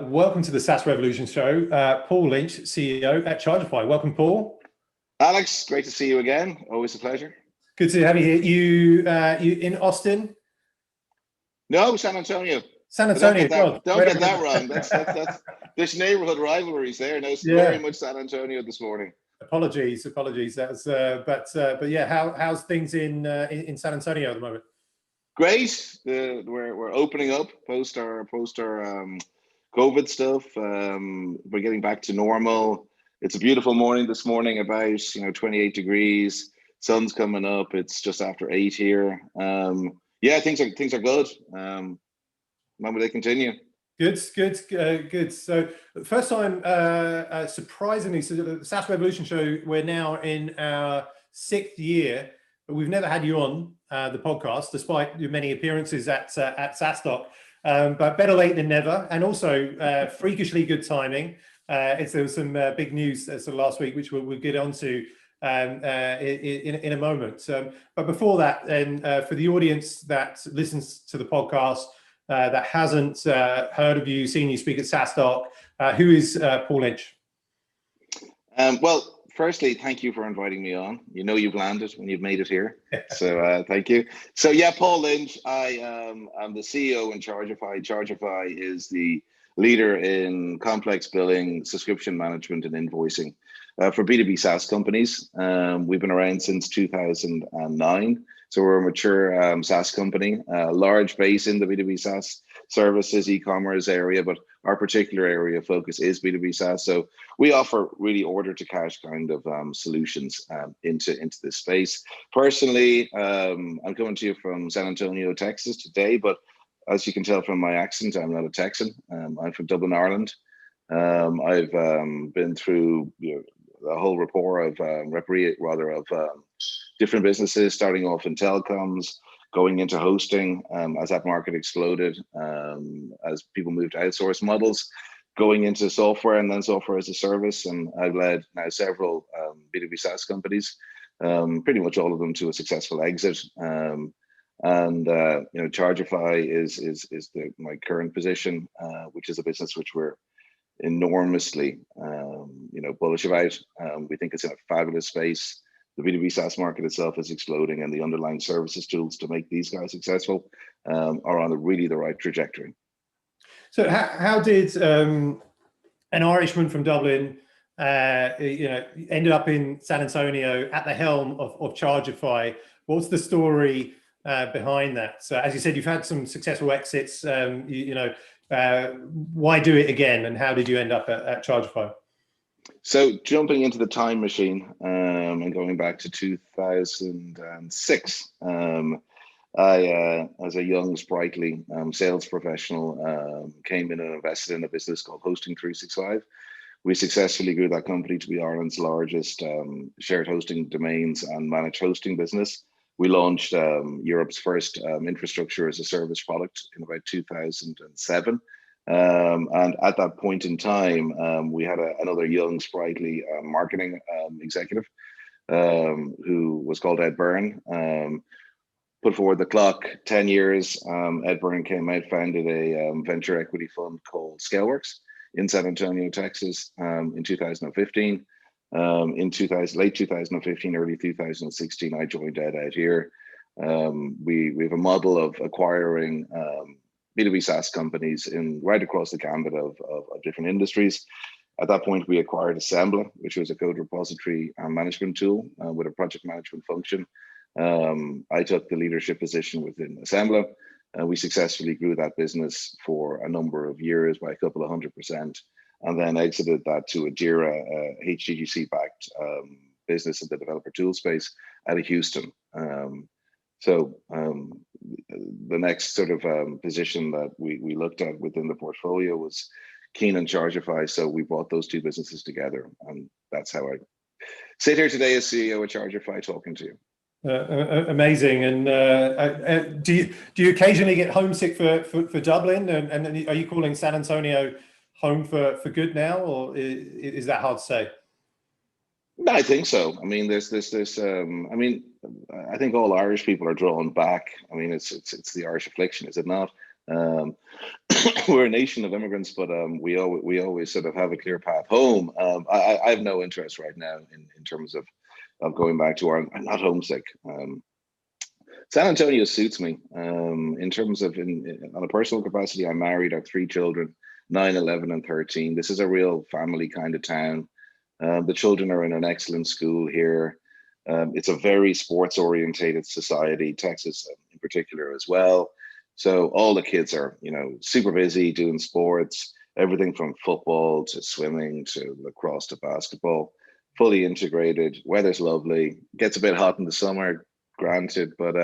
Welcome to the SaaS Revolution Show. Paul Lynch, CEO at Chargify. Welcome, Paul. Alex, great to see you again. Always a pleasure. Good to have you here. You in Austin? No, San Antonio. San Antonio. Don't get that wrong. That's there's neighborhood rivalries there. No, it's very much San Antonio this morning. Apologies. That's but yeah, how's things in San Antonio at the moment? Great. We're opening up post our COVID stuff. We're getting back to normal. It's a beautiful morning this morning, about 28 degrees. Sun's coming up. It's just after 8 here. Yeah, things are good. When will they continue? Good. So first time, surprisingly, so the SaaS Revolution Show, we're now in our 6th year, but we've never had you on the podcast, despite your many appearances at SaaStock. But better late than never, and also freakishly good timing. There was some big news last week, which we'll get onto in a moment. But before that, then for the audience that listens to the podcast that hasn't heard of you, seen you speak at SaaStock, who is Paul Lynch? Well, firstly, thank you for inviting me on. You've landed when you've made it here. So thank you. So yeah, Paul Lynch, I'm the CEO in Chargify. Chargify is the leader in complex billing, subscription management, and invoicing for B2B SaaS companies. We've been around since 2009. So we're a mature SaaS company, large base in the B2B SaaS services, e-commerce area, but our particular area of focus is B2B SaaS. So we offer really order to cash kind of solutions into this space. Personally, I'm coming to you from San Antonio, Texas today, but as you can tell from my accent, I'm not a Texan. I'm from Dublin, Ireland. I've been through the whole rapport of different businesses, starting off in telecoms, going into hosting as that market exploded, as people moved to outsource models, going into software and then software as a service. And I've led now several B2B SaaS companies, pretty much all of them to a successful exit. Chargify is my current position, which is a business which we're enormously bullish about. We think it's in a fabulous space. The B2B SaaS market itself is exploding, and the underlying services tools to make these guys successful are on the right trajectory. So how did an Irishman from Dublin ended up in San Antonio at the helm of Chargify? What's the story behind that? So as you said, you've had some successful exits. Why do it again, and how did you end up at Chargify? So jumping into the time machine and going back to 2006, I, as a young, sprightly sales professional, came in and invested in a business called Hosting 365. We successfully grew that company to be Ireland's largest shared hosting domains and managed hosting business. We launched Europe's first infrastructure as a service product in about 2007. And at that point in time, we had another young, sprightly marketing executive who was called Ed Byrne. Put forward the clock 10 years. Ed Byrne came out, founded a venture equity fund called Scaleworks in San Antonio, Texas in 2015. Late 2015, early 2016, I joined Ed out here. We have a model of acquiring B2B SaaS companies right across the gambit of different industries. At that point, we acquired Assembla, which was a code repository and management tool with a project management function. I took the leadership position within Assembla. We successfully grew that business for a number of years by a couple of 100%, and then exited that to a Jira HGGC-backed business in the developer tool space out of Houston. The next sort of position that we looked at within the portfolio was Keen and Chargify. So we brought those two businesses together, and that's how I sit here today as CEO at Chargify talking to you. Amazing. And do you occasionally get homesick for Dublin? And are you calling San Antonio home for good now, or is that hard to say? No, I think so. I mean, there's I think all Irish people are drawn back. I mean, it's the Irish affliction, is it not? we're a nation of immigrants, but we always sort of have a clear path home. I have no interest right now in terms of going back to Ireland. I'm not homesick. San Antonio suits me in terms of on a personal capacity. I'm married. I have 3 children, 9, 11, and 13. This is a real family kind of town. The children are in an excellent school here. It's a very sports orientated society, Texas in particular as well. So all the kids are, super busy doing sports, everything from football to swimming to lacrosse to basketball, fully integrated. Weather's lovely. Gets a bit hot in the summer, granted, but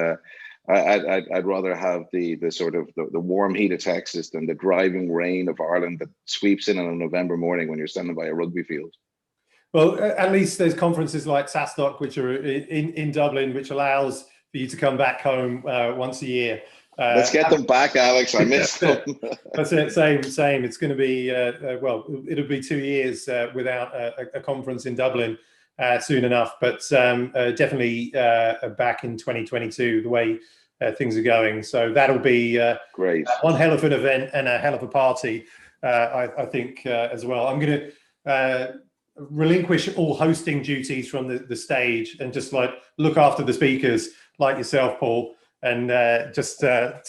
I'd rather have the sort of the warm heat of Texas than the driving rain of Ireland that sweeps in on a November morning when you're standing by a rugby field. Well, at least there's conferences like SaaS Doc, which are in Dublin, which allows for you to come back home once a year. Let's get them back, Alex. I miss them. That's it. Same. It's going to be, it'll be 2 years without a conference in Dublin soon enough, but definitely back in 2022, the way things are going. So that'll be great. One hell of an event and a hell of a party, I think, as well. I'm going to relinquish all hosting duties from the stage and just look after the speakers like yourself, Paul, and just go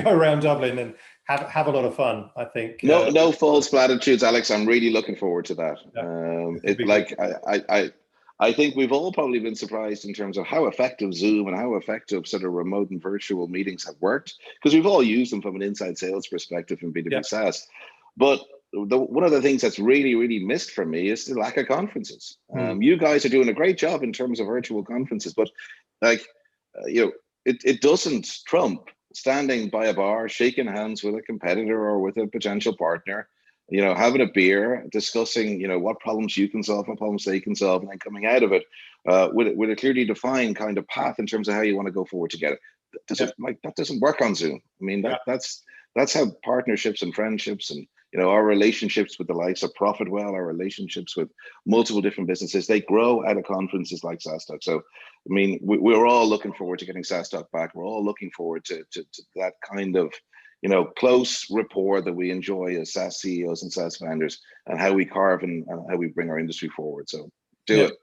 around Dublin and have a lot of fun, I think. No false platitudes, Alex. I'm really looking forward to that. Yeah. I think we've all probably been surprised in terms of how effective Zoom and how effective sort of remote and virtual meetings have worked, because we've all used them from an inside sales perspective in B2B SaaS. But one of the things that's really, really missed for me is the lack of conferences. You guys are doing a great job in terms of virtual conferences, but it doesn't trump standing by a bar, shaking hands with a competitor or with a potential partner, having a beer, discussing, what problems you can solve, what problems they can solve, and then coming out of it with a clearly defined kind of path in terms of how you want to go forward together. That doesn't work on Zoom. I mean, that's how partnerships and friendships and our relationships with the likes of Profitwell, our relationships with multiple different businesses, they grow out of conferences like SaaS Doc. So, I mean, we're all looking forward to getting SaaS Doc back. We're all looking forward to that kind of, close rapport that we enjoy as SaaS CEOs and SaaS founders, and how we carve and how we bring our industry forward. So do it.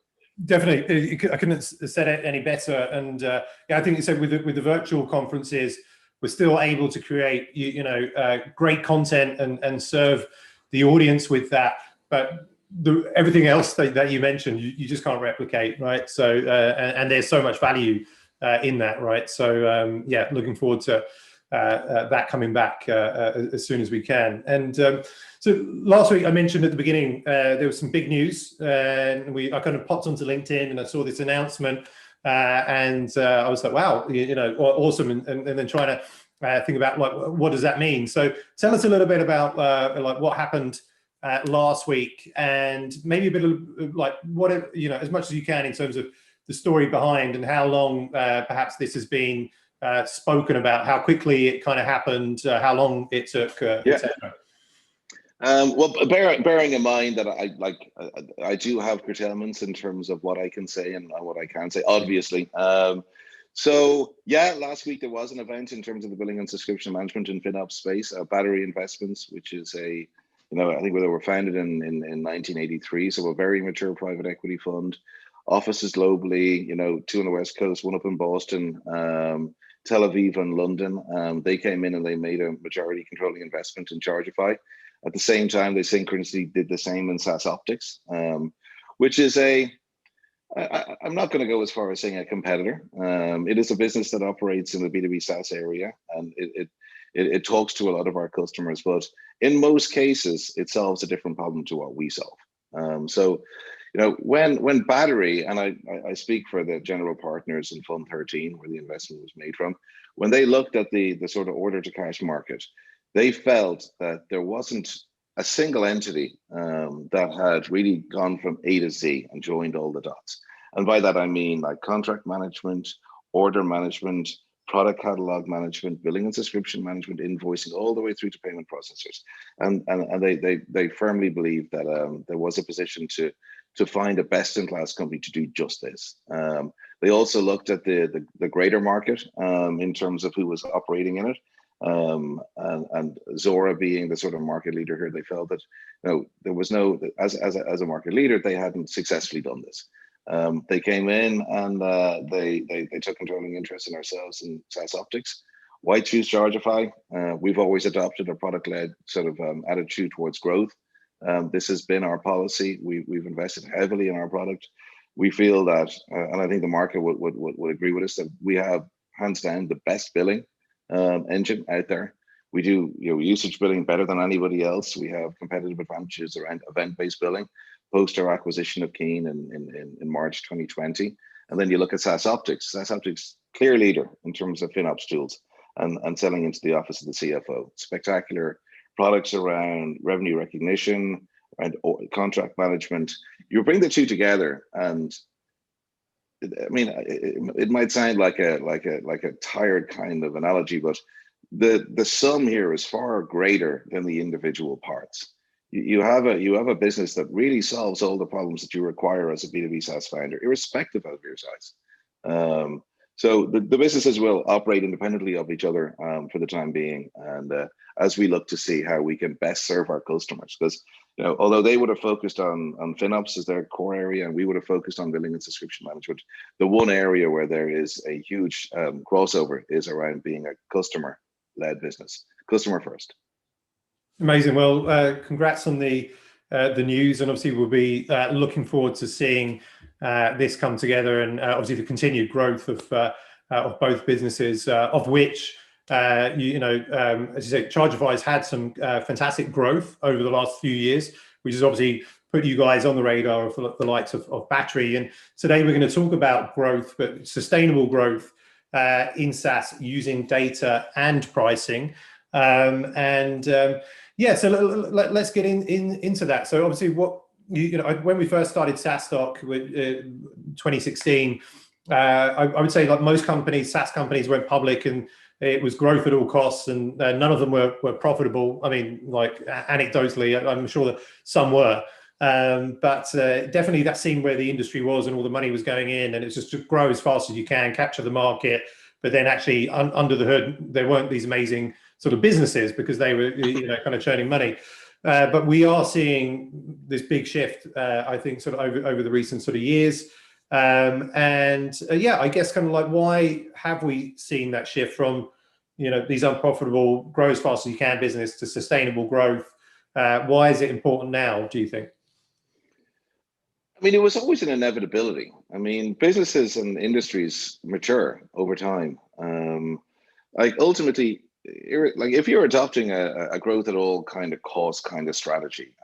Definitely. I couldn't have said it any better. And I think you said with the virtual conferences, we're still able to create, great content and serve the audience with that. But everything else that you mentioned, you just can't replicate, right? So, and there's so much value in that, right? So, looking forward to that coming back as soon as we can. And so last week I mentioned at the beginning, there was some big news, and I kind of popped onto LinkedIn and I saw this announcement. And I was like, wow, awesome. And then trying to think about what does that mean? So tell us a little bit about what happened last week, and maybe a bit of as much as you can in terms of the story behind and how long perhaps this has been spoken about, how quickly it kind of happened, how long it took, etc. Well, bearing in mind that I do have curtailments in terms of what I can say and what I can't say, obviously. So last week there was an event in terms of the billing and subscription management in FinOps space, Battery Investments, which is I think they were founded in 1983, so a very mature private equity fund, offices globally, 2 on the West Coast, 1 up in Boston, Tel Aviv and London. They came in and they made a majority controlling investment in Chargify. At the same time, they synchronously did the same in SaaS Optics, which is I'm not going to go as far as saying a competitor. It is a business that operates in the B2B SaaS area, and it talks to a lot of our customers, but in most cases, it solves a different problem to what we solve. So, when Battery, and I speak for the general partners in Fund 13, where the investment was made from, when they looked at the sort of order to cash market, they felt that there wasn't a single entity that had really gone from A to Z and joined all the dots. And by that, I mean like contract management, order management, product catalog management, billing and subscription management, invoicing, all the way through to payment processors. And they firmly believe that there was a position to find a best-in-class company to do just this. They also looked at the greater market in terms of who was operating in it. and Zora being the sort of market leader here, they felt that there was no, as a market leader, they hadn't successfully done this. They came in and they took controlling interest in ourselves and SaaS Optics. Why choose Chargify? We've always adopted a product-led sort of attitude towards growth. This has been our policy. We've invested heavily in our product. We feel that, and I think the market would agree with us, that we have hands down the best billing engine out there. We do usage billing better than anybody else. We have competitive advantages around event-based billing post our acquisition of Keen in March 2020. And then you look at SaaS Optics. SaaS Optics, clear leader in terms of FinOps tools and selling into the office of the CFO. Spectacular products around revenue recognition and contract management. You bring the two together, and I mean, it might sound like a tired kind of analogy, but the sum here is far greater than the individual parts. You have a business that really solves all the problems that you require as a B2B SaaS founder, irrespective of your size. So the businesses will operate independently of each other for the time being, and as we look to see how we can best serve our customers, because although they would have focused on FinOps as their core area, and we would have focused on billing and subscription management, the one area where there is a huge crossover is around being a customer-led business, customer first. Amazing. Well, congrats on the news, and obviously we'll be looking forward to seeing this come together, and obviously the continued growth of both businesses, of which as you say, Chargify has had some fantastic growth over the last few years, which has obviously put you guys on the radar of the likes of Battery. And today we're going to talk about growth, but sustainable growth in SaaS using data and pricing. Yeah, so let's get into that. So obviously, when we first started SaaS Stock with 2016, I would say like most companies, SaaS companies went public, and it was growth at all costs, and none of them were profitable. I mean, like anecdotally, I'm sure that some were, but definitely that seemed where the industry was, and all the money was going in, and it's just to grow as fast as you can, capture the market. But then actually under the hood, there weren't these amazing sort of businesses because they were kind of churning money. But we are seeing this big shift, I think, sort of over the recent sort of years. Yeah, I guess kind of like, why have we seen that shift from these unprofitable grow as fast as you can business to sustainable growth? Why is it important now, do you think? I mean, it was always an inevitability. I mean, businesses and industries mature over time. Like ultimately, like if you're adopting a growth at all kind of cost kind of strategy,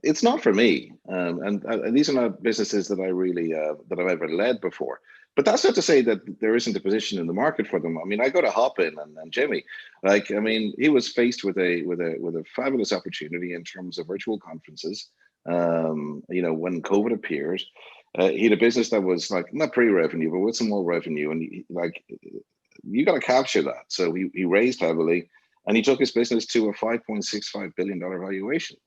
it's not for me. And these are not businesses that I really that I've ever led before. But that's not to say that there isn't a position in the market for them. I mean, I go to Hopin and Jimmy. Like, I mean, he was faced with a fabulous opportunity in terms of virtual conferences. When COVID appeared, he had a business that was like not pre-revenue, but with some more revenue, and you got to capture that. So he raised heavily, and he took his business to a $5.65 billion valuation.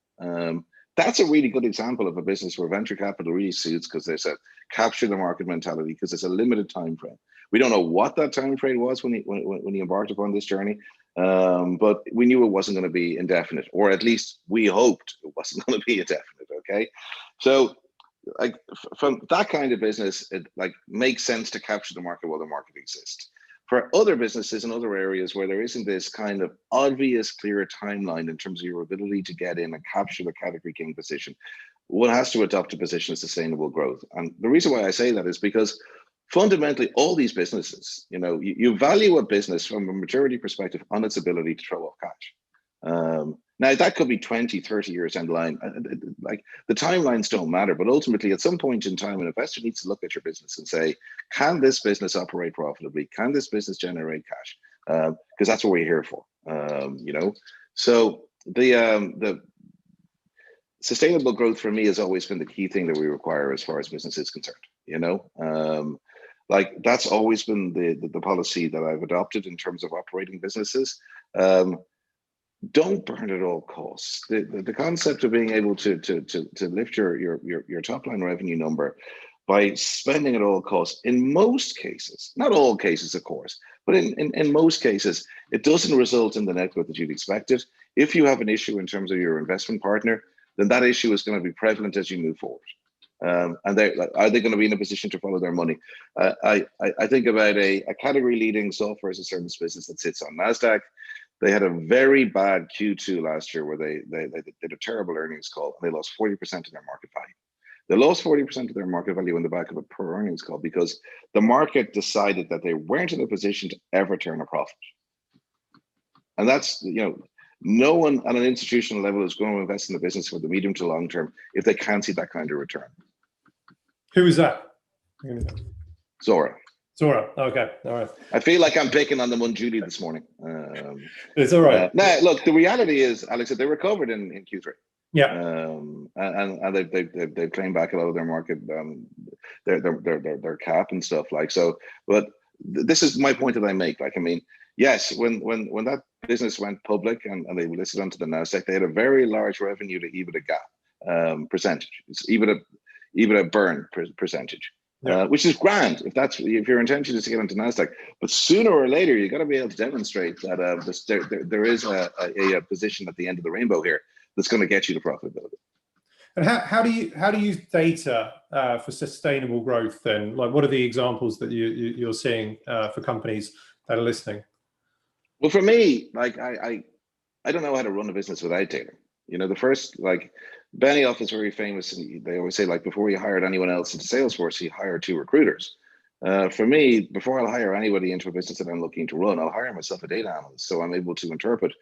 That's a really good example of a business where venture capital really suits, because they said capture the market mentality, because it's a limited time frame. We don't know what that time frame was when he embarked upon this journey, but we knew it wasn't going to be indefinite, or at least we hoped it wasn't going to be indefinite. Okay, so like from that kind of business, it like makes sense to capture the market while the market exists. For other businesses in other areas where there isn't this kind of obvious, clear timeline in terms of your ability to get in and capture the category king position, one has to adopt a position of sustainable growth. And the reason why I say that is because fundamentally, all these businesses, you value a business from a maturity perspective on its ability to throw off cash. Now, that could be 20, 30 years down the line. Like the timelines don't matter, but ultimately at some point in time, an investor needs to look at your business and say, can this business operate profitably? Can this business generate cash? Because that's what we're here for, So the sustainable growth for me has always been the key thing that we require as far as business is concerned, like that's always been the policy that I've adopted in terms of operating businesses. Don't burn at all costs. The concept of being able to lift your top line revenue number by spending at all costs. In most cases, not all cases, of course, but in most cases, it doesn't result in the net growth that you'd expected. If you have an issue in terms of your investment partner, then that issue is going to be prevalent as you move forward. And are they going to be in a position to follow their money? I think about a category leading software as a service business that sits on NASDAQ. They had a very bad Q2 last year where they did a terrible earnings call and they lost 40% of their market value. They lost 40% of their market value in the back of a poor earnings call because the market decided that they weren't in a position to ever turn a profit. And that's, no one on an institutional level is going to invest in the business for the medium to long term if they can't see that kind of return. Who is that? Zora. Okay, all right. I feel like I'm picking on them on Judy this morning. It's all right. Now, look, the reality is, Alex, that they recovered in Q3. Yeah. And they've claimed back a lot of their market, their cap and stuff like so. But this is my point that I make. Like, I mean, yes, when that business went public and they listed onto the NASDAQ, they had a very large revenue to EBITDA gap percentage. It's EBITDA burn percentage. Yeah. Which is grand if your intention is to get onto NASDAQ, but sooner or later you got to be able to demonstrate that there is a position at the end of the rainbow here that's going to get you to profitability. And how do you use data for sustainable growth then? Like, what are the examples that you're seeing for companies that are listening? Well, for me, like I don't know how to run a business without data. The first, like, Benioff is very famous, and they always say, like, before you hired anyone else into Salesforce, he hired 2 recruiters. For me, before I'll hire anybody into a business that I'm looking to run, I'll hire myself a data analyst, so I'm able to interpret,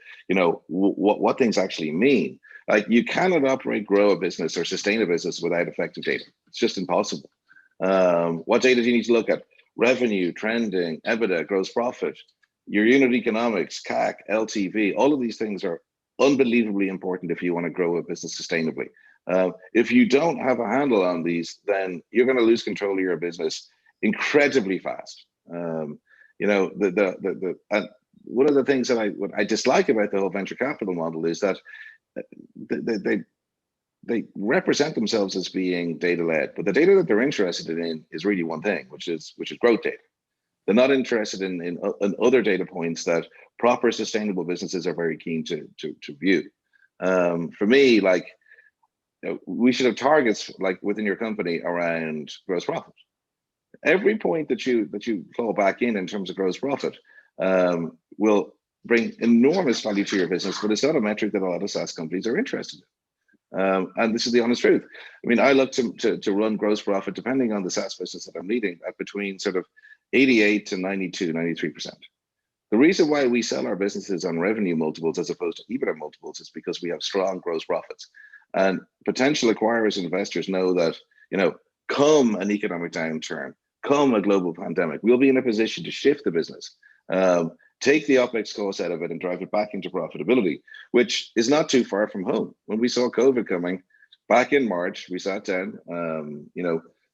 what things actually mean. Like, you cannot operate, grow a business, or sustain a business without effective data. It's just impossible. What data do you need to look at? Revenue, trending, EBITDA, gross profit, your unit economics, CAC, LTV. All of these things are unbelievably important if you want to grow a business sustainably. If you don't have a handle on these, then you're going to lose control of your business incredibly fast. And one of the things that I dislike about the whole venture capital model is that they represent themselves as being data led, but the data that they're interested in is really one thing, which is growth data. They're not interested in other data points that proper sustainable businesses are very keen to view. For me, like, we should have targets, like, within your company around gross profit. Every point that you fall back in terms of gross profit will bring enormous value to your business, but it's not a metric that a lot of SaaS companies are interested in. And this is the honest truth. I mean, I look to run gross profit, depending on the SaaS business that I'm leading, at between sort of 88 to 92, 93%. The reason why we sell our businesses on revenue multiples as opposed to EBITDA multiples is because we have strong gross profits. And potential acquirers and investors know that, come an economic downturn, come a global pandemic, we'll be in a position to shift the business, take the OpEx cost out of it and drive it back into profitability, which is not too far from home. When we saw COVID coming back in March, we sat down,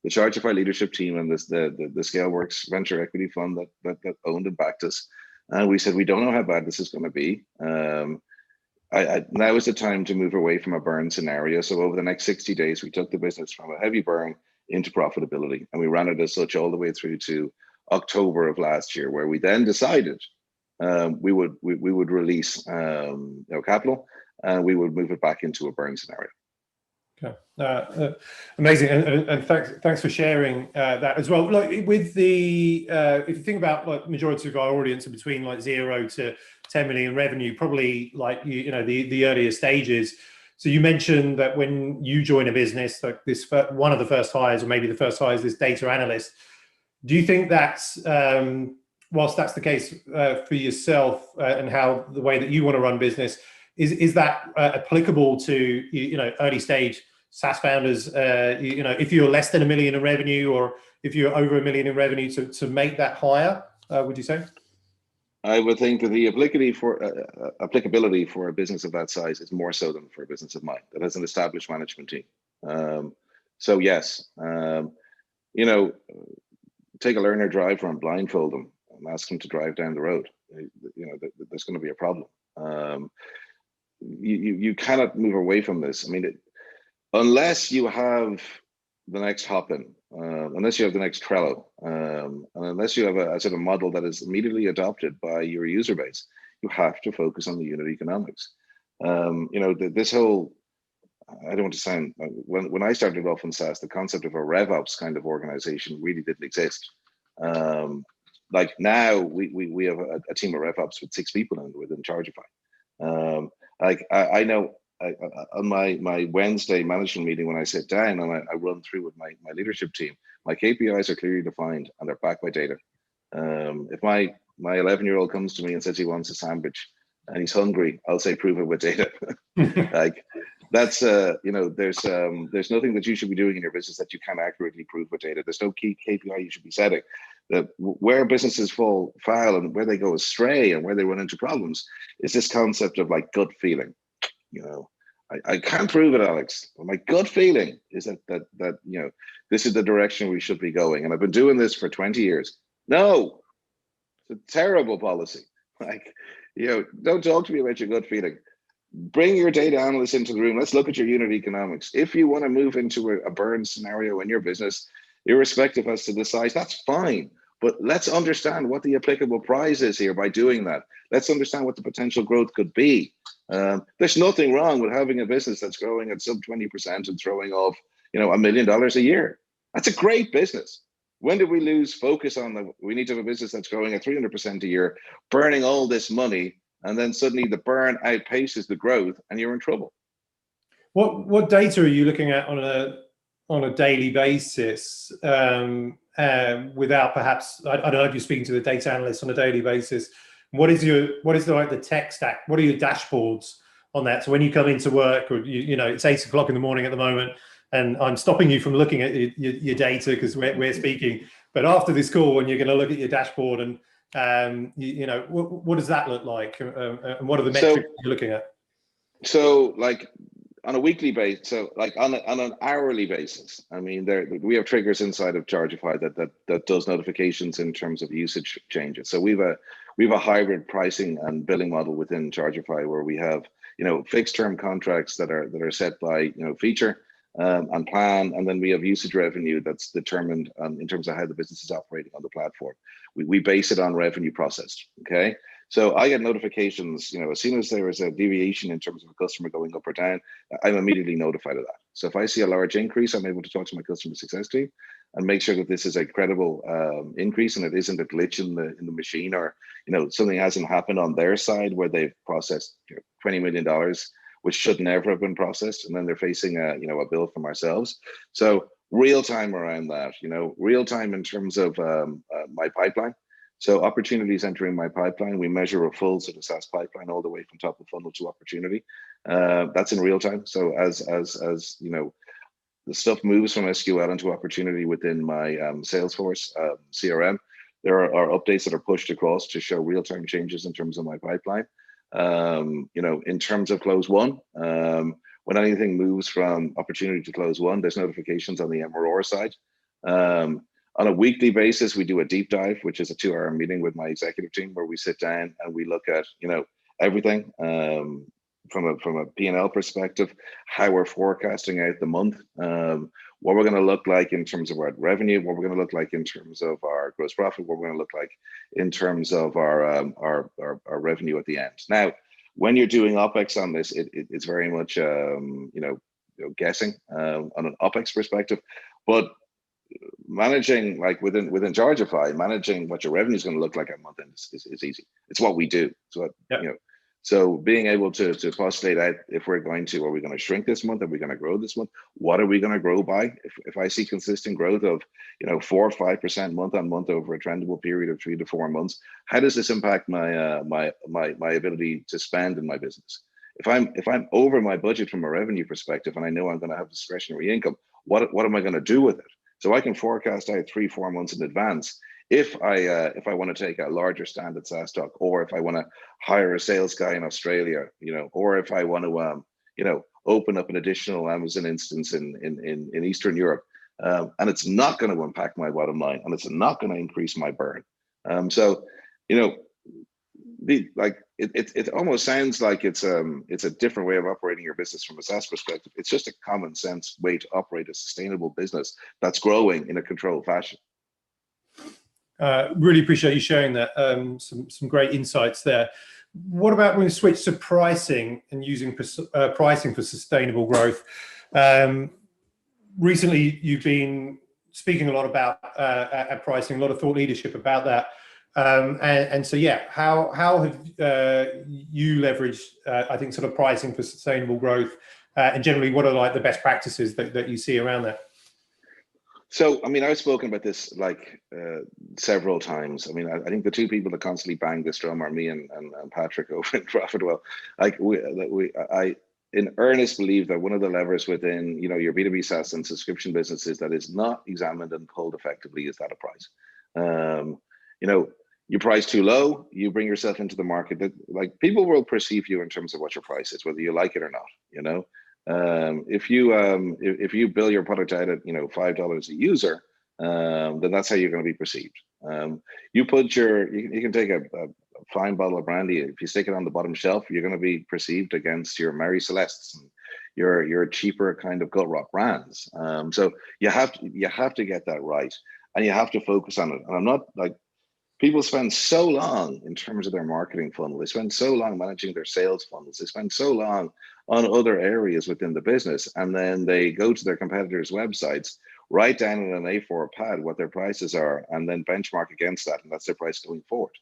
the Chargify leadership team and the ScaleWorks venture equity fund that owned and backed us. And we said, we don't know how bad this is going to be. Now is the time to move away from a burn scenario. So over the next 60 days, we took the business from a heavy burn into profitability. And we ran it as such all the way through to October of last year, where we then decided we would release capital and we would move it back into a burn scenario. Okay, amazing, and thanks for sharing that as well. Like, with the if you think about, like, majority of our audience are between like 0 to 10 million revenue, probably like the earlier stages. So you mentioned that when you join a business, like this, one of the first hires, or maybe the first hire, is this data analyst. Do you think that's whilst that's the case for yourself and how the way that you want to run business, is that applicable to early stage SaaS founders? If you're less than $1 million in revenue, or if you're over $1 million in revenue, to make that higher, would you say? I would think that the applicability for a business of that size is more so than for a business of mine that has an established management team. So yes, take a learner driver and blindfold them and ask them to drive down the road. There's going to be a problem. You cannot move away from this. I mean, unless you have the next Hopin unless you have the next Trello, and unless you have a sort of model that is immediately adopted by your user base, you have to focus on the unit economics. This whole, I don't want to sound, when I started off in SaaS, the concept of a RevOps kind of organization really didn't exist. Like now we have a team of RevOps with 6 people within Chargify. I know on my Wednesday management meeting, when I sit down and I run through with my leadership team, my KPIs are clearly defined and they're backed by data. If my 11-year-old comes to me and says he wants a sandwich and he's hungry, I'll say prove it with data. Like that's there's nothing that you should be doing in your business that you can accurately prove with data. There's no key KPI you should be setting. Where businesses fall foul and where they go astray and where they run into problems is this concept of like gut feeling. I can't prove it, Alex. But my gut feeling is that this is the direction we should be going. And I've been doing this for 20 years. No, it's a terrible policy. Like, don't talk to me about your gut feeling. Bring your data analysts into the room. Let's look at your unit economics. If you want to move into a burn scenario in your business, irrespective as to the size, that's fine. But let's understand what the applicable price is here by doing that. Let's understand what the potential growth could be. There's nothing wrong with having a business that's growing at sub 20% and throwing off, $1 million a year. That's a great business. When did we lose focus on we need to have a business that's growing at 300% a year, burning all this money, and then suddenly the burn outpaces the growth and you're in trouble. What data are you looking at on a daily basis, without perhaps, I don't know if you're speaking to the data analysts on a daily basis? What is the tech stack? What are your dashboards on that? So when you come into work, or it's 8 o'clock in the morning at the moment, and I'm stopping you from looking at your data because we're speaking. But after this call, when you're going to look at your dashboard, and what does that look like, and what are the metrics you're looking at? So like on a weekly basis, so like on an hourly basis, I mean, we have triggers inside of Chargify that does notifications in terms of usage changes. So we've a hybrid pricing and billing model within Chargify where we have fixed term contracts that are set by feature and plan, and then we have usage revenue that's determined in terms of how the business is operating on the platform. We base it on revenue processed. Okay. So I get notifications, as soon as there is a deviation in terms of a customer going up or down, I'm immediately notified of that. So if I see a large increase, I'm able to talk to my customer success team and make sure that this is a credible increase and it isn't a glitch in the machine, or something hasn't happened on their side where they've processed $20 million, which should never have been processed, and then they're facing a bill from ourselves. So real time around that, real time in terms of my pipeline. So opportunities entering my pipeline, we measure a full sort of SaaS pipeline all the way from top of funnel to opportunity. That's in real time. So as the stuff moves from SQL into opportunity within my Salesforce CRM, there are updates that are pushed across to show real time changes in terms of my pipeline. In terms of close one, when anything moves from opportunity to close one, there's notifications on the MRR side. On a weekly basis, we do a deep dive, which is a 2-hour meeting with my executive team where we sit down and we look at, everything from a P&L perspective, how we're forecasting out the month, what we're going to look like in terms of our revenue, what we're going to look like in terms of our gross profit, what we're going to look like in terms of our revenue at the end. Now, when you're doing OpEx on this, it's very much, guessing on an OpEx perspective, but managing like within Chargify, managing what your revenue is going to look like at month end is easy. It's what we do. So so being able to postulate out if are we going to shrink this month? Are we going to grow this month? What are we going to grow by? If I see consistent growth of 4 or 5% month on month over a trendable period of 3 to 4 months, how does this impact my my ability to spend in my business? If I'm over my budget from a revenue perspective and I know I'm going to have discretionary income, what am I going to do with it? So I can forecast out 3-4 months in advance if I want to take a larger stand at SaaS stock, or if I want to hire a sales guy in Australia, or if I want to open up an additional Amazon instance in Eastern Europe, and it's not going to impact my bottom line and it's not going to increase my burn. So it almost sounds like it's a different way of operating your business from a SaaS perspective. It's just a common sense way to operate a sustainable business that's growing in a controlled fashion. Really appreciate you sharing that. Some great insights there. What about when we switch to pricing and using pricing for sustainable growth? Recently, you've been speaking a lot about pricing, a lot of thought leadership about that. And so, yeah, how have you leveraged, I think, sort of pricing for sustainable growth? And generally, what are like the best practices that you see around that? So, I mean, I've spoken about this like several times. I mean, I think the two people that constantly bang this drum are me and Patrick over in Profitwell. Like I in earnest believe that one of the levers within, you know, your B2B SaaS and subscription businesses that is not examined and pulled effectively is that of price. You know, you price too low, you bring yourself into the market that like people will perceive you in terms of what your price is, whether you like it or not, you know. If you bill your product out at, you know, $5 a user, then that's how you're going to be perceived. You can take a fine bottle of brandy. If you stick it on the bottom shelf, you're going to be perceived against your Mary Celestes and your cheaper kind of gut rot brands. So you have to get that right, and you have to focus on it. And I'm not like, people spend so long in terms of their marketing funnel. They spend so long managing their sales funnels. They spend so long on other areas within the business. And then they go to their competitors' websites, write down on an A4 pad what their prices are, and then benchmark against that. And that's their price going forward.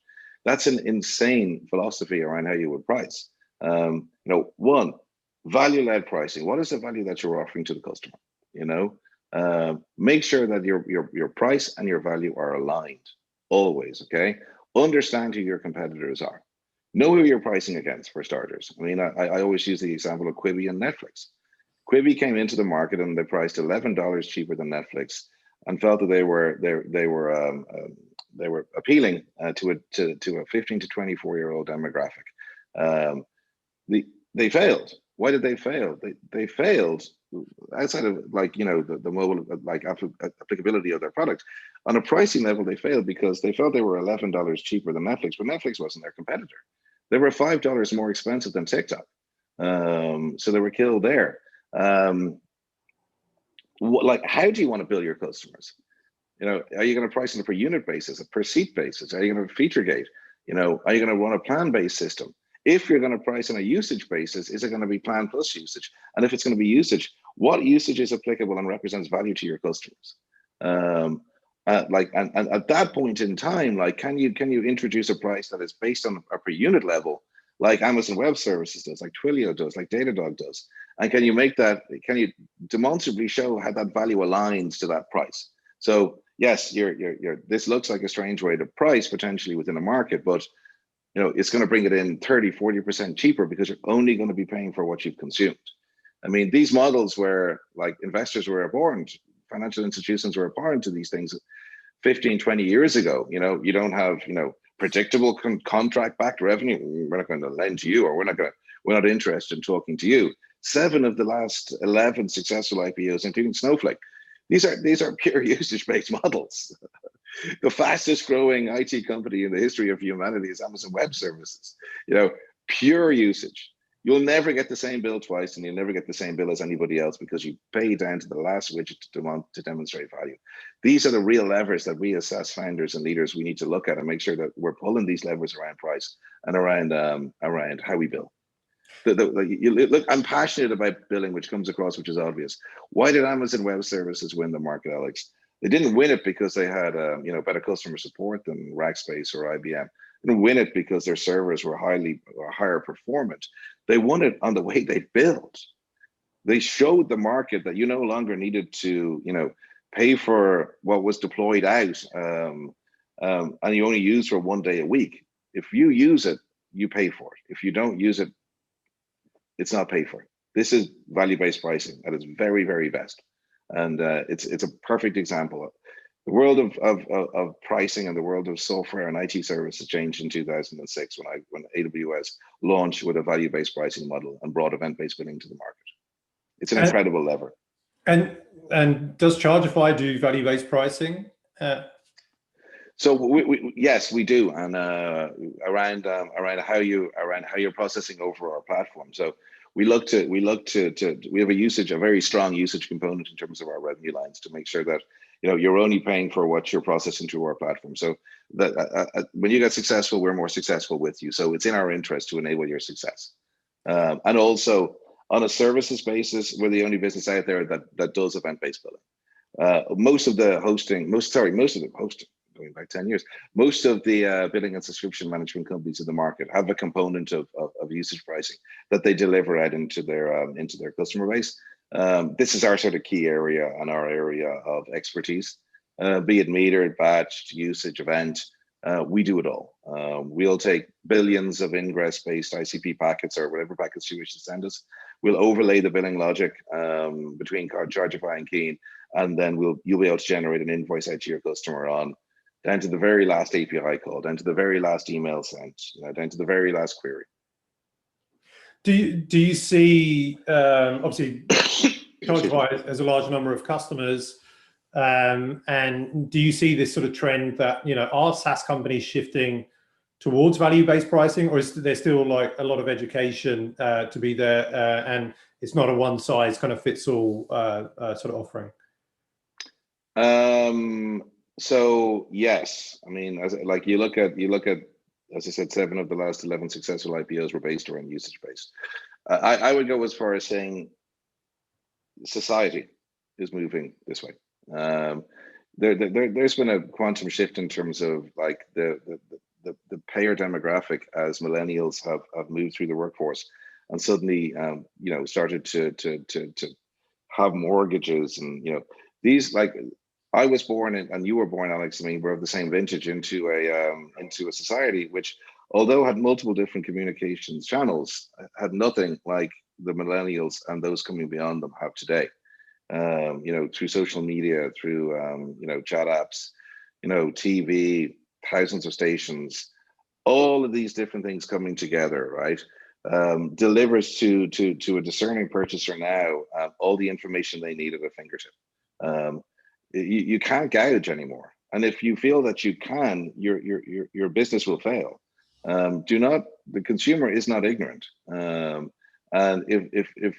That's an insane philosophy around how you would price. You know, one, value-led pricing. What is the value that you're offering to the customer? You know, make sure that your price and your value are aligned. Always, okay? Understand who your competitors are. Know who you're pricing against, for starters. I mean, I always use the example of Quibi and Netflix. Quibi came into the market and they priced $11 cheaper than Netflix, and felt that they were appealing to a 15 to 24-year-old demographic. They failed. Why did they fail? They failed outside of, like, you know, the mobile like applicability of their product. On a pricing level, they failed because they felt they were $11 cheaper than Netflix, but Netflix wasn't their competitor. They were $5 more expensive than TikTok. So they were killed there. Like, how do you want to bill your customers? You know, are you going to price on a per unit basis, a per seat basis? Are you going to feature gate? You know, are you going to run a plan-based system? If you're going to price on a usage basis, is it going to be plan plus usage? And if it's going to be usage, what usage is applicable and represents value to your customers? And at that point in time, like, can you introduce a price that is based on a per unit level, like Amazon Web Services does, like Twilio does, like Datadog does? And can you demonstrably show how that value aligns to that price? So yes, this looks like a strange way to price potentially within a market, but you know, it's going to bring it in 30, 40% cheaper because you're only going to be paying for what you've consumed. I mean, these models where like investors were abhorrent, financial institutions were abhorrent to these things 15, 20 years ago. You know, you don't have, you know, predictable contract-backed revenue. We're not going to lend to you, or we're not interested in talking to you. 7 of the last 11 successful IPOs, including Snowflake, these are pure usage-based models. The fastest growing IT company in the history of humanity is Amazon Web Services. You know, pure usage. You'll never get the same bill twice, and you'll never get the same bill as anybody else because you pay down to the last widget to demonstrate value. These are the real levers that we as SaaS founders and leaders, we need to look at and make sure that we're pulling these levers around price and around how we bill. Look, I'm passionate about billing, which comes across, which is obvious. Why did Amazon Web Services win the market, Alex? They didn't win it because they had you know, better customer support than Rackspace or IBM. They didn't win it because their servers were higher performant. They won it on the way they built. They showed the market that you no longer needed to, you know, pay for what was deployed out, and you only use for 1 day a week. If you use it, you pay for it. If you don't use it, it's not paid for. This is value-based pricing at its very, very best. And it's a perfect example. The world of pricing and the world of software and IT services changed in 2006 when AWS launched with a value-based pricing model and brought event-based billing to the market. It's an incredible lever. And does Chargify do value-based pricing? So yes, we do, and around how you're processing over our platform. So we have a very strong usage component in terms of our revenue lines to make sure that you're only paying for what you're processing through our platform. So that when you get successful, we're more successful with you. So it's in our interest to enable your success, and also on a services basis, we're the only business out there that does event-based billing. Most of the hosting, going back 10 years, most of the billing and subscription management companies in the market have a component of usage pricing that they deliver out into their customer base. This is our sort of key area and our area of expertise, be it metered, batched, usage, event. We do it all. We'll take billions of ingress-based ICP packets or whatever packets you wish to send us. We'll overlay the billing logic between Chargify and Keen, and then you'll be able to generate an invoice out to your customer down to the very last API call, down to the very last email sent, down to the very last query. Do you see, obviously, Chargify has a large number of customers, and do you see this sort of trend that, are SaaS companies shifting towards value-based pricing, or is there still like a lot of education to be there, and it's not a one-size-kind-of-fits-all sort of offering? So yes, I mean, you look at, as I said, 7 of the last 11 successful IPOs were based around usage based. I would go as far as saying society is moving this way. There's been a quantum shift in terms of like the payer demographic as millennials have moved through the workforce and suddenly started to have mortgages, and these, like, I was born and you were born, Alex. I mean, we're of the same vintage into a society which, although had multiple different communications channels, had nothing like the millennials and those coming beyond them have today. Through social media, through chat apps, TV, thousands of stations, all of these different things coming together, right? Delivers to a discerning purchaser now all the information they need at their fingertip. You can't gouge anymore, and if you feel that you can, your business will fail. The consumer is not ignorant, and if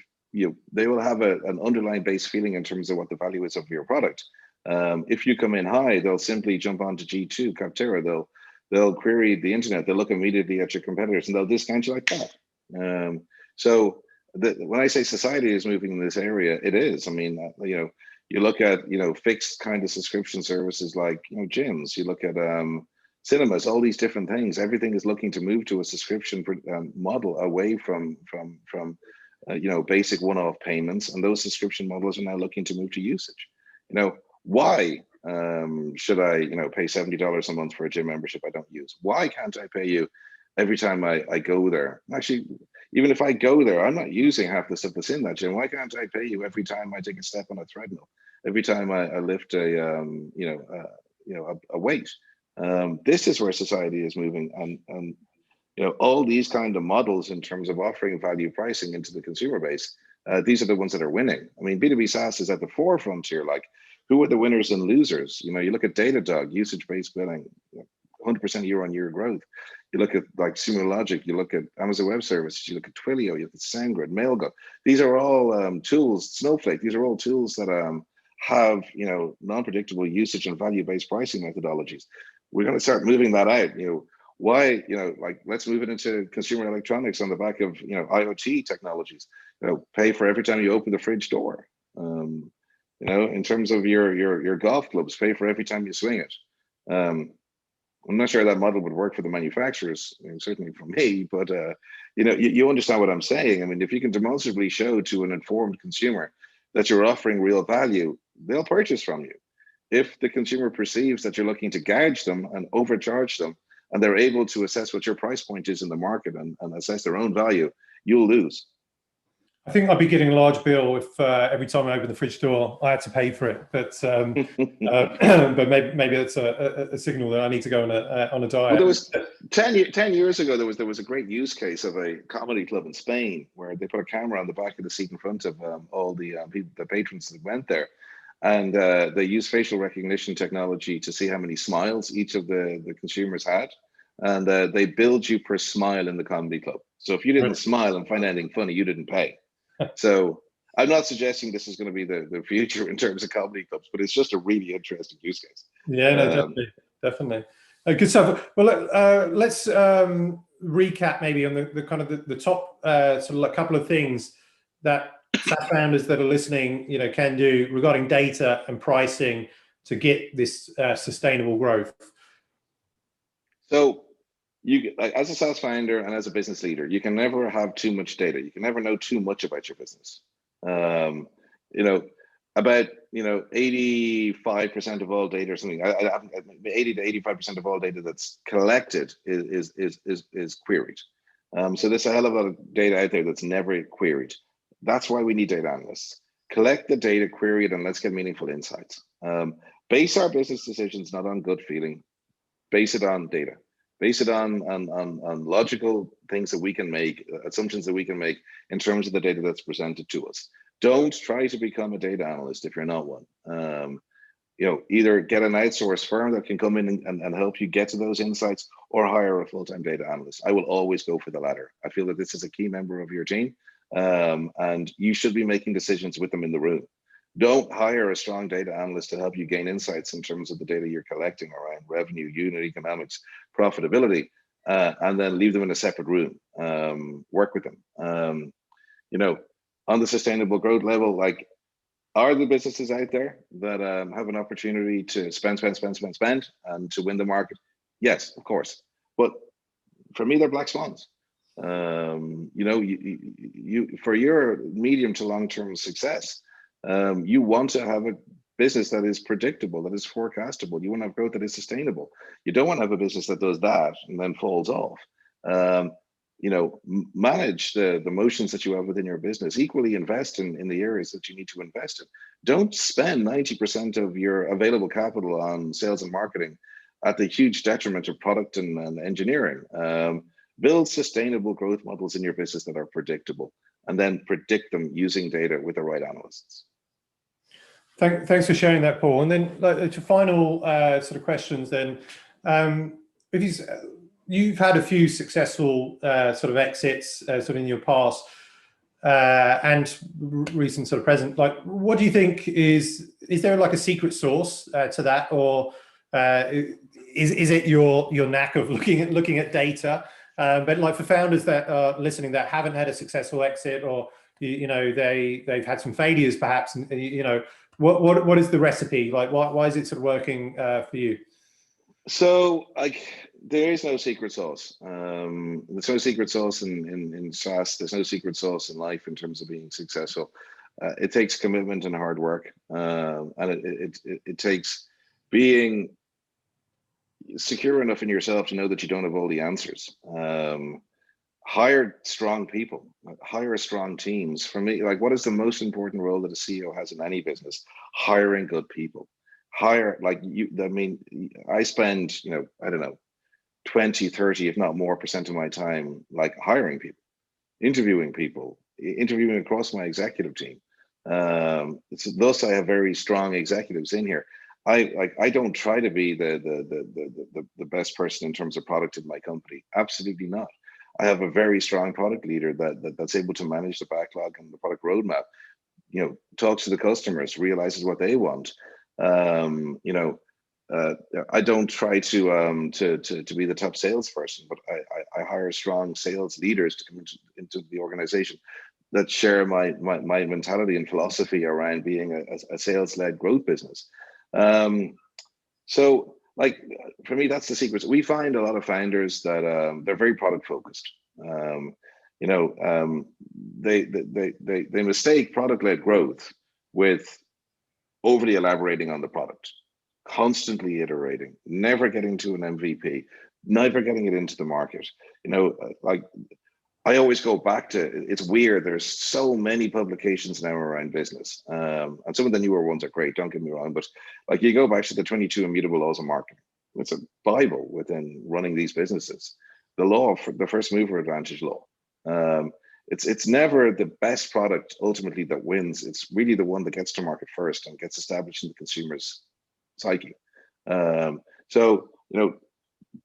they will have an underlying base feeling in terms of what the value is of your product. If you come in high, they'll simply jump onto G2, Capterra. They'll query the internet. They'll look immediately at your competitors, and they'll discount you like that. So when I say society is moving in this area, it is. I mean, you look at fixed kind of subscription services like gyms. You look at cinemas, all these different things. Everything is looking to move to a subscription model away from basic one-off payments, and those subscription models are now looking to move to usage. Why should I pay $70 a month for a gym membership I don't use? Why can't I pay you every time I go there? Actually, even if I go there, I'm not using half the stuff that's in that gym. Why can't I pay you every time I take a step on a treadmill, every time I lift a weight? This is where society is moving, and all these kind of models in terms of offering value pricing into the consumer base. These are the ones that are winning. I mean, B2B SaaS is at the forefront here. Like, who are the winners and losers? You look at Datadog, usage-based billing, 100% year-on-year growth. You look at like Sumo Logic, you look at Amazon Web Services, you look at Twilio, you look at SendGrid, MailGo. These are all tools, Snowflake, these are all tools that have non-predictable usage and value-based pricing methodologies. We're going to start moving that out. Why, let's move it into consumer electronics on the back of IoT technologies. Pay for every time you open the fridge door. In terms of your golf clubs, pay for every time you swing it. I'm not sure that model would work for the manufacturers, certainly for me, but you understand what I'm saying. I mean, if you can demonstrably show to an informed consumer that you're offering real value, they'll purchase from you. If the consumer perceives that you're looking to gouge them and overcharge them, and they're able to assess what your price point is in the market and assess their own value, you'll lose. I think I'd be getting a large bill if every time I open the fridge door, I had to pay for it. But but maybe that's a signal that I need to go on a diet. Well, there was 10 years ago, there was a great use case of a comedy club in Spain where they put a camera on the back of the seat in front of all the patrons that went there. and they use facial recognition technology to see how many smiles each of the consumers had, and they billed you per smile in the comedy club. So if you didn't smile and find anything funny, you didn't pay. So I'm not suggesting this is going to be the future in terms of comedy clubs, but it's just a really interesting use case. Yeah, no, definitely. Good stuff. Well, let's recap maybe on the kind of the top sort of like couple of things that SaaS founders that are listening, can do regarding data and pricing to get this sustainable growth. So you, as a SaaS founder and as a business leader, you can never have too much data. You can never know too much about your business. About 85% of all data or something. 80 to 85% of all data that's collected is queried. So there's a hell of a lot of data out there that's never queried. That's why we need data analysts. Collect the data, query it, and let's get meaningful insights. Base our business decisions not on gut feeling. Base it on data. Base it on logical things that we can make, assumptions that we can make in terms of the data that's presented to us. Don't try to become a data analyst if you're not one. Either get an outsourced firm that can come in and help you get to those insights, or hire a full-time data analyst. I will always go for the latter. I feel that this is a key member of your team, and you should be making decisions with them in the room. Don't hire a strong data analyst to help you gain insights in terms of the data you're collecting around revenue, unit economics, profitability, and then leave them in a separate room. Work with them. On the sustainable growth level, like, are the businesses out there that have an opportunity to spend and to win the market? Yes, of course. But for me, they're black swans. You for your medium to long-term success, you want to have a business that is predictable, that is forecastable. You want to have growth that is sustainable. You don't want to have a business that does that and then falls off. Manage the motions that you have within your business. Equally invest in the areas that you need to invest in. Don't spend 90% of your available capital on sales and marketing at the huge detriment of product and engineering. Build sustainable growth models in your business that are predictable, and then predict them using data with the right analysts. Thanks for sharing that, Paul. And then to final sort of questions then, if you've had a few successful sort of exits sort of in your past and recent sort of present, like, what do you think is there like a secret sauce to that, or is it your knack of looking at data? But like for founders that are listening that haven't had a successful exit, or they've had some failures perhaps, and what is the recipe? Like, why is it sort of working for you? So, there is no secret sauce. There's no secret sauce in SaaS. There's no secret sauce in life in terms of being successful. It takes commitment and hard work, and it takes being secure enough in yourself to know that you don't have all the answers. Hire strong people, hire strong teams. For me, like, what is the most important role that a CEO has in any business? Hiring good people. I spend, I don't know, 20, 30, if not more % of my time, like, hiring people, interviewing across my executive team. Thus I have very strong executives in here. I don't try to be the best person in terms of product in my company. Absolutely not. I have a very strong product leader that's able to manage the backlog and the product roadmap. Talks to the customers, realizes what they want. I don't try to be the top salesperson, but I hire strong sales leaders to come into the organization that share my mentality and philosophy around being a sales-led growth business. So, like, for me, that's the secret. We find a lot of founders that they're very product focused. They mistake product-led growth with overly elaborating on the product, constantly iterating, never getting to an MVP, never getting it into the market. Like, I always go back to, it's weird, there's so many publications now around business, and some of the newer ones are great, don't get me wrong, but like, you go back to the 22 immutable laws of marketing. It's a Bible within running these businesses. The law for the first mover advantage law. It's never the best product ultimately that wins. It's really the one that gets to market first and gets established in the consumer's psyche. So,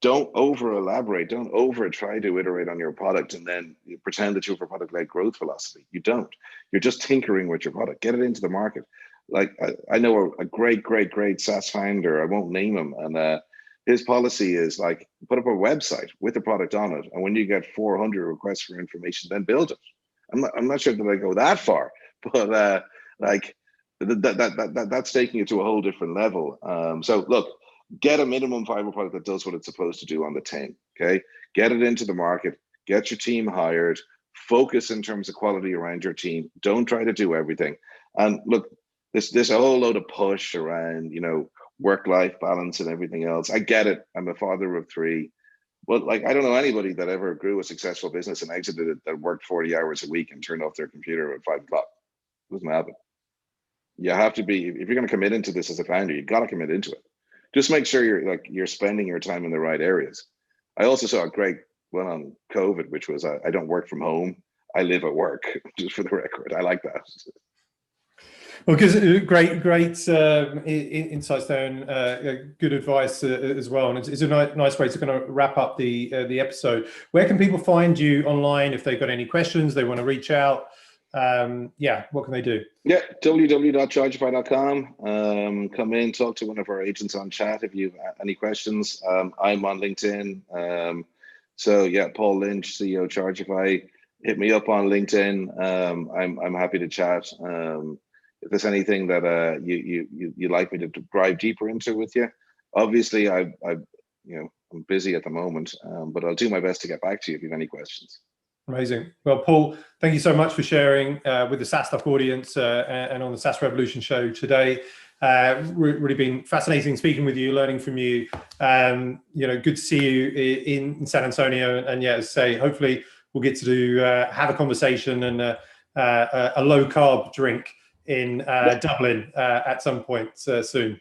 don't over elaborate, don't over try to iterate on your product and then you pretend that you have a product led growth philosophy. You don't. You're just tinkering with your product. Get it into the market. Like I know a great SaaS founder, I won't name him, and his policy is like, put up a website with the product on it, and when you get 400 requests for information, then build it. I'm not sure that I go that far, but like that's taking it to a whole different level. So look, get a minimum viable product that does what it's supposed to do on the tin. Okay, get it into the market, get your team hired, focus in terms of quality around your team. Don't try to do everything. And look, there's a whole load of push around, work-life balance and everything else. I get it. I'm a father of 3, but like, I don't know anybody that ever grew a successful business and exited it that worked 40 hours a week and turned off their computer at 5 o'clock. It doesn't happen. You have to be, if you're going to commit into this as a founder, you got to commit into it. Just make sure you're spending your time in the right areas. I also saw a great one on COVID, which was I don't work from home. I live at work, just for the record. I like that. Well, because great insights there and good advice as well. And it's a nice way to kind of wrap up the episode. Where can people find you online if they've got any questions, they want to reach out? What can they do? Yeah, www.chargify.com. Come in, talk to one of our agents on chat if you have any questions. I'm on LinkedIn. So yeah, Paul Lynch, CEO Chargify. Hit me up on LinkedIn. I'm happy to chat. If there's anything that you'd like me to dive deeper into with you, obviously I'm busy at the moment, but I'll do my best to get back to you if you have any questions. Amazing. Well, Paul, thank you so much for sharing with the SaaS Stuff audience and on the SaaS Revolution Show today. Really been fascinating speaking with you, learning from you. Good to see you in San Antonio, and yeah, as I say, hopefully we'll get to have a conversation and a low carb drink in Dublin at some point soon.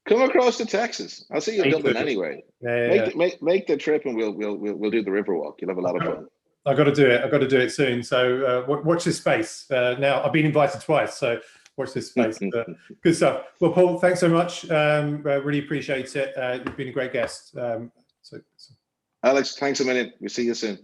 Come across to Texas. I'll see you in Dublin anyway. Make the trip, and we'll do the Riverwalk. You'll have a lot of fun. I've got to do it. I've got to do it soon. So watch this space. Now I've been invited twice, so watch this space. Good stuff. Well, Paul, thanks so much. Really appreciate it. You've been a great guest. Alex, thanks a million. We'll see you soon.